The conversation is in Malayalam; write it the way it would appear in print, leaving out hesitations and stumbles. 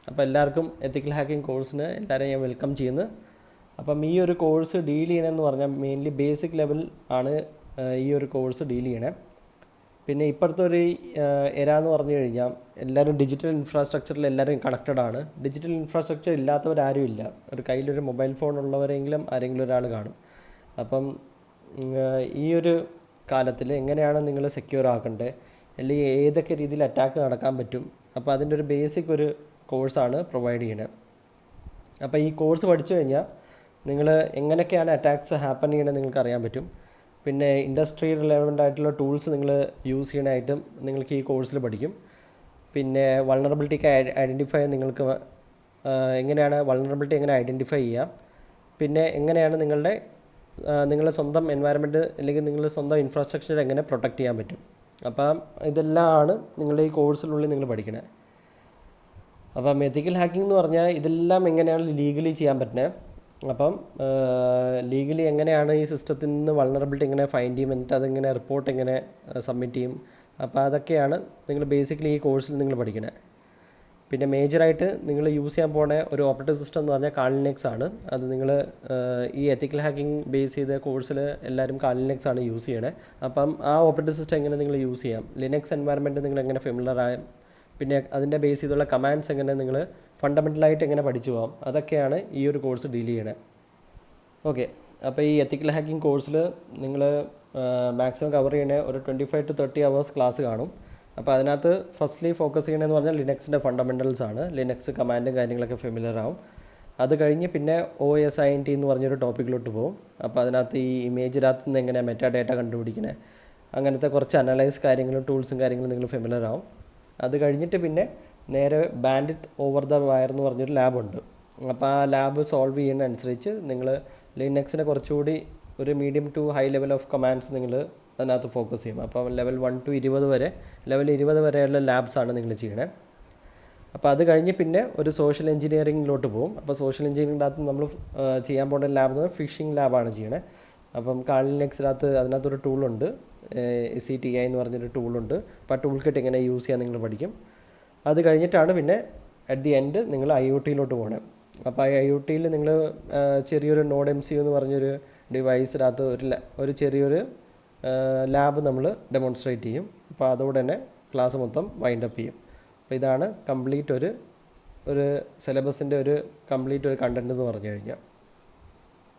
അപ്പോൾ എല്ലാവർക്കും എത്തിക്കൽ ഹാക്കിംഗ് കോഴ്സിന് എല്ലാവരെയും ഞാൻ വെൽക്കം ചെയ്യുന്നു. അപ്പം ഈ ഒരു കോഴ്സ് ഡീൽ ചെയ്യണമെന്ന് പറഞ്ഞാൽ മെയിൻലി ബേസിക് ലെവൽ ആണ് ഈ ഒരു കോഴ്സ് ഡീൽ ചെയ്യണേ. പിന്നെ ഇപ്പോഴത്തെ ഒരു എരാന്ന് പറഞ്ഞു കഴിഞ്ഞാൽ എല്ലാവരും ഡിജിറ്റൽ ഇൻഫ്രാസ്ട്രക്ചറിൽ എല്ലാവരും കണക്റ്റഡ് ആണ്. ഡിജിറ്റൽ ഇൻഫ്രാസ്ട്രക്ചർ ഇല്ലാത്തവരാരും ഇല്ല. ഒരു കയ്യിലൊരു മൊബൈൽ ഫോൺ ഉള്ളവരെങ്കിലും ആരെങ്കിലും ഒരാൾ കാണും. അപ്പം ഈ ഒരു കാലത്തിൽ എങ്ങനെയാണ് നിങ്ങൾ സെക്യൂർ ആക്കേണ്ടത്, അല്ലെങ്കിൽ ഏതൊക്കെ രീതിയിൽ അറ്റാക്ക് നടക്കാൻ പറ്റും, അപ്പോൾ അതിൻ്റെ ഒരു ബേസിക് ഒരു കോഴ്സാണ് പ്രൊവൈഡ് ചെയ്യണത്. അപ്പോൾ ഈ കോഴ്സ് പഠിച്ചു കഴിഞ്ഞാൽ നിങ്ങൾ എങ്ങനെയൊക്കെയാണ് അറ്റാക്സ് ഹാപ്പൻ ചെയ്യണമെന്ന് നിങ്ങൾക്ക് അറിയാൻ പറ്റും. പിന്നെ ഇൻഡസ്ട്രി റിലവൻ്റ് ആയിട്ടുള്ള ടൂൾസ് നിങ്ങൾ യൂസ് ചെയ്യാനായിട്ടും നിങ്ങൾക്ക് ഈ കോഴ്സിൽ പഠിക്കും. പിന്നെ വൾണറബിലിറ്റിക്ക് ഐഡൻറ്റിഫൈ നിങ്ങൾക്ക് എങ്ങനെയാണ് വൾണറബിലിറ്റി എങ്ങനെ ഐഡൻറ്റിഫൈ ചെയ്യാം, പിന്നെ എങ്ങനെയാണ് നിങ്ങളുടെ സ്വന്തം എൻവയറമെൻറ്റ് അല്ലെങ്കിൽ നിങ്ങളുടെ സ്വന്തം ഇൻഫ്രാസ്ട്രക്ചർ എങ്ങനെ പ്രൊട്ടക്റ്റ് ചെയ്യാൻ പറ്റും. അപ്പം ഇതെല്ലാം ആണ് നിങ്ങളുടെ ഈ കോഴ്സിനുള്ളിൽ നിങ്ങൾ പഠിക്കണത്. അപ്പം എത്തിക്കൽ ഹാക്കിംഗ് എന്ന് പറഞ്ഞാൽ ഇതെല്ലാം എങ്ങനെയാണ് ലീഗലി ചെയ്യാൻ പറ്റുന്നത്. അപ്പം ലീഗലി എങ്ങനെയാണ് ഈ സിസ്റ്റത്തിൽ നിന്ന് വൾണറബിലിറ്റി എങ്ങനെ ഫൈൻഡ് ചെയ്യും, എന്നിട്ട് അതെങ്ങനെ റിപ്പോർട്ട് എങ്ങനെ സബ്മിറ്റ് ചെയ്യും. അപ്പോൾ അതൊക്കെയാണ് നിങ്ങൾ ബേസിക്കലി ഈ കോഴ്സിൽ നിങ്ങൾ പഠിക്കുന്നത്. പിന്നെ മേജറായിട്ട് നിങ്ങൾ യൂസ് ചെയ്യാൻ പോകുന്ന ഒരു ഓപ്പറേറ്റിംഗ് സിസ്റ്റം എന്ന് പറഞ്ഞാൽ കാൾ ലിനക്സ് ആണ്. അത് നിങ്ങൾ ഈ എത്തിക്കൽ ഹാക്കിംഗ് ബേസ് ചെയ്ത കോഴ്സിൽ എല്ലാവരും കാൾ ലിനക്സ് ആണ് യൂസ് ചെയ്യണത്. അപ്പം ആ ഓപ്പറേറ്റിംഗ് സിസ്റ്റം എങ്ങനെ നിങ്ങൾ യൂസ് ചെയ്യാം, ലിനക്സ് എൻവയറമെൻറ്റ് നിങ്ങൾ എങ്ങനെ ഫെമിലർ ആയാം, പിന്നെ അതിൻ്റെ ബേസ് ചെയ്തുള്ള കമാൻഡ്സ് എങ്ങനെ നിങ്ങൾ ഫണ്ടമെൻ്റലായിട്ട് എങ്ങനെ പഠിച്ചു പോകാം, അതൊക്കെയാണ് ഈ ഒരു കോഴ്സ് ഡീൽ ചെയ്യണത്. ഓക്കെ, അപ്പോൾ ഈ എത്തിക്കൽ ഹാക്കിംഗ് കോഴ്സിൽ നിങ്ങൾ മാക്സിമം കവർ ചെയ്യണേ ഒരു 25 to 30 hours ക്ലാസ് കാണും. അപ്പോൾ അതിനകത്ത് ഫസ്റ്റ്ലി ഫോക്കസ് ചെയ്യണമെന്ന് പറഞ്ഞാൽ ലിനക്സിൻ്റെ ഫണ്ടമെൻ്റൽസ് ആണ്. ലിനക്സ് കമാൻഡും കാര്യങ്ങളൊക്കെ ഫെമിലർ ആവും. അത് കഴിഞ്ഞ് പിന്നെ OSINT എന്ന് പറഞ്ഞൊരു ടോപ്പിക്കിലോട്ട് പോകും. അപ്പോൾ അതിനകത്ത് ഈ ഇമേജിനകത്ത് നിന്ന് എങ്ങനെ മെറ്റാ ഡേറ്റ കണ്ടുപിടിക്കണേ, അങ്ങനത്തെ കുറച്ച് അനലൈസ് കാര്യങ്ങളും ടൂൾസും കാര്യങ്ങളും നിങ്ങൾ ഫെമിലർ ആവും. അത് കഴിഞ്ഞിട്ട് പിന്നെ നേരെ ബാൻഡിറ്റ് ഓവർ ദ വയർ എന്ന് പറഞ്ഞൊരു ലാബുണ്ട്. അപ്പോൾ ആ ലാബ് സോൾവ് ചെയ്യുന്നതനുസരിച്ച് നിങ്ങൾ ലിനക്സിനെ കുറച്ചുകൂടി ഒരു medium to high level of commands നിങ്ങൾ അതിനകത്ത് ഫോക്കസ് ചെയ്യും. അപ്പോൾ ലെവൽ 1 to 20 വരെ, ലെവൽ 20 വരെയുള്ള ലാബ്സാണ് നിങ്ങൾ ചെയ്യണേ. അപ്പോൾ അത് കഴിഞ്ഞ് പിന്നെ ഒരു സോഷ്യൽ എഞ്ചിനീയറിങ്ങിലോട്ട് പോകും. അപ്പോൾ സോഷ്യൽ എഞ്ചിനീയറിങ്ങിൻ്റെ അകത്ത് നമ്മൾ ചെയ്യാൻ പോകുന്ന ലാബ് എന്ന് പറഞ്ഞാൽ ഫിഷിംഗ് ലാബാണ് ചെയ്യണേ. അപ്പം കാൾ ലിനക്സിനകത്ത് അതിനകത്തൊരു ടൂളുണ്ട്, CTI എന്ന് പറഞ്ഞൊരു ടൂളുണ്ട്. അപ്പോൾ ആ ടൂൾ കിറ്റ് എങ്ങനെ യൂസ് ചെയ്യാൻ നിങ്ങൾ പഠിക്കും. അത് കഴിഞ്ഞിട്ടാണ് പിന്നെ അറ്റ് ദി എൻഡ് നിങ്ങൾ IoTയിലോട്ട് പോകണം. അപ്പോൾ IoTയിൽ നിങ്ങൾ ചെറിയൊരു നോഡ് MCU എന്ന് പറഞ്ഞൊരു ഡിവൈസിനകത്ത് ഒരു ചെറിയൊരു ലാബ് നമ്മൾ ഡെമോൺസ്ട്രേറ്റ് ചെയ്യും. അപ്പോൾ അതോടെ തന്നെ ക്ലാസ് മൊത്തം വൈൻഡ് അപ്പ് ചെയ്യും. അപ്പോൾ ഇതാണ് കംപ്ലീറ്റ് ഒരു സിലബസിൻ്റെ ഒരു കംപ്ലീറ്റ് ഒരു കണ്ടൻറ്റ് എന്ന് പറഞ്ഞു കഴിഞ്ഞാൽ.